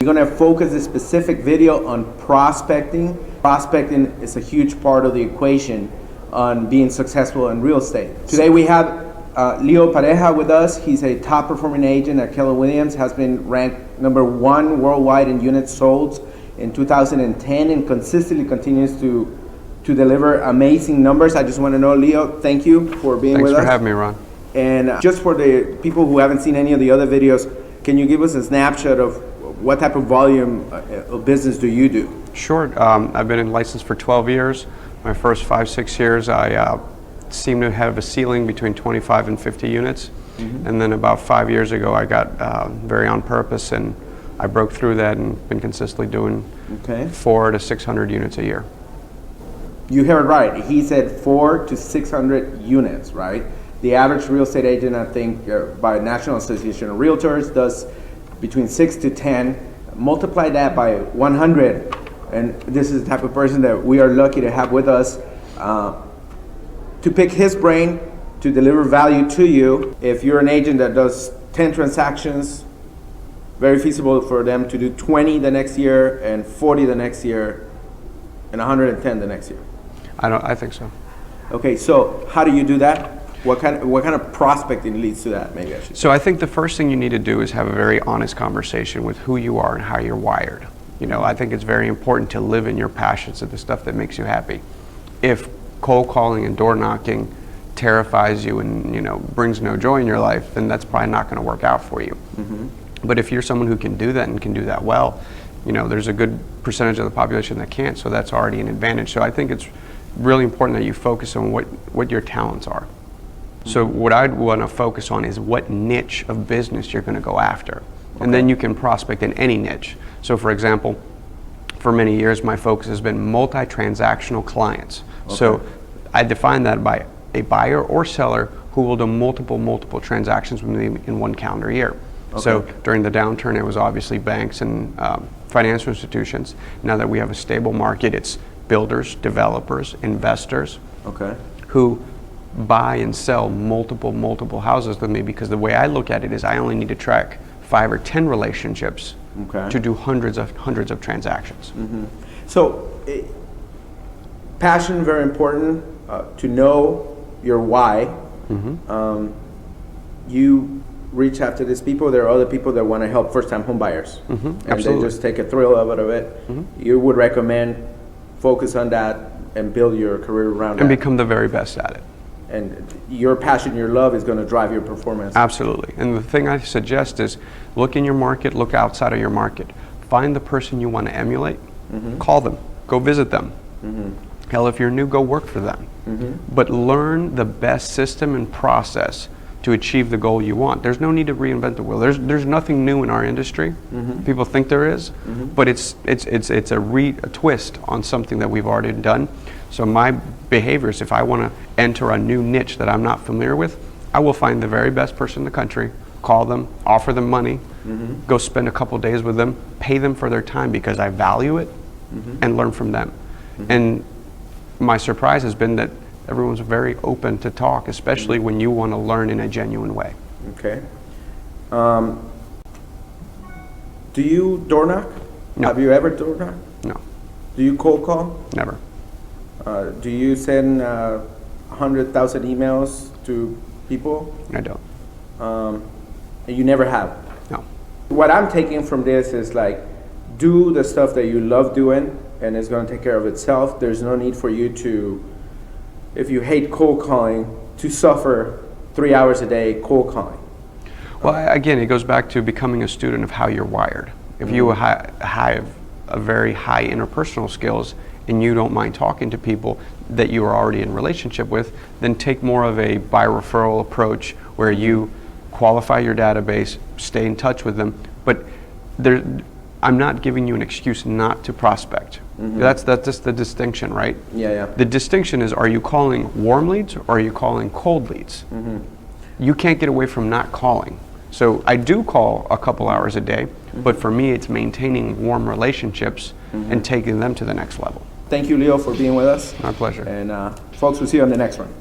We're going to focus this specific video on prospecting. Prospecting is a huge part of the equation on being successful in real estate. Today we have Leo Pareja with us. He's a top performing agent at Keller Williams, has been ranked #1 worldwide in units sold in 2010 and consistently continues to deliver amazing numbers. I just want to know, Leo, thank you for being with us. Thanks for having me, Ron. And just for the people who haven't seen any of the other videos, can you give us a snapshot of what type of volume of business do you do? Sure. I've been in license for 12 years. My first 5-6 years, I seem to have a ceiling between 25 and 50 units. And then about 5 years ago, I got very on purpose, and I broke through that and been consistently doing 400 to 600 units a year. You heard it right. He said 400 to 600 units, right? The average real estate agent, I think, by National Association of Realtors, does between 6 to 10. Multiply that by 100, and this is the type of person that we are lucky to have with us to pick his brain to deliver value to you. If you're an agent that does 10 transactions, very feasible for them to do 20 the next year, and 40 the next year, and 110 the next year. I think so. Okay, so how do you do that? What kind of prospecting leads to that, maybe I should say? So I think the first thing you need to do is have a very honest conversation with who you are and how you're wired. You know, I think it's very important to live in your passions and the stuff that makes you happy. If cold calling and door knocking terrifies you and, you know, brings no joy in your life, then that's probably not going to work out for you. But if you're someone who can do that and can do that well, you know, there's a good percentage of the population that can't, so that's already an advantage. So I think it's really important that you focus on what your talents are. So what I'd want to focus on is what niche of business you're going to go after. And then you can prospect in any niche. So for example, for many years my focus has been multi-transactional clients. So I define that by a buyer or seller who will do multiple transactions with me in one calendar year. So during the downturn, it was obviously banks and financial institutions. Now that we have a stable market, it's builders, developers, investors who buy and sell multiple houses with me, because the way I look at it is I only need to track 5 or 10 relationships to do hundreds of transactions. So passion, very important, to know your why. You reach out to these people. There are other people that want to help first-time home buyers, and they just take a thrill out of it. You would recommend focus on that and build your career around and that. become the very best at it. And your passion, your love is going to drive your performance. Absolutely. And the thing I suggest is look in your market, look outside of your market. Find the person you want to emulate, call them, go visit them. Hell, if you're new, go work for them. But learn the best system and process to achieve the goal you want. There's no need to reinvent the wheel. There's nothing new in our industry. People think there is, but it's a twist on something that we've already done. So my behavior is, if I want to enter a new niche that I'm not familiar with, I will find the very best person in the country, call them, offer them money, go spend a couple days with them, pay them for their time because I value it, and learn from them. And my surprise has been that everyone's very open to talk, especially when you want to learn in a genuine way. Okay. Do you door knock? No. Have you ever door knocked? No. Do you cold call? Never. Do you send 100,000 emails to people? I don't. And you never have? No. What I'm taking from this is, like, do the stuff that you love doing and it's going to take care of itself. There's no need for you to, if you hate cold calling, to suffer 3 hours a day cold calling. Well, again, it goes back to becoming a student of how you're wired. If you have a very high interpersonal skills and you don't mind talking to people that you are already in relationship with, then take more of a by referral approach where you qualify your database, stay in touch with them. But I'm not giving you an excuse not to prospect. That's just the distinction, right? The distinction is, are you calling warm leads or are you calling cold leads? You can't get away from not calling. So I do call a couple hours a day, but for me it's maintaining warm relationships and taking them to the next level. Thank you, Leo, for being with us. My pleasure. And folks, we'll see you on the next one.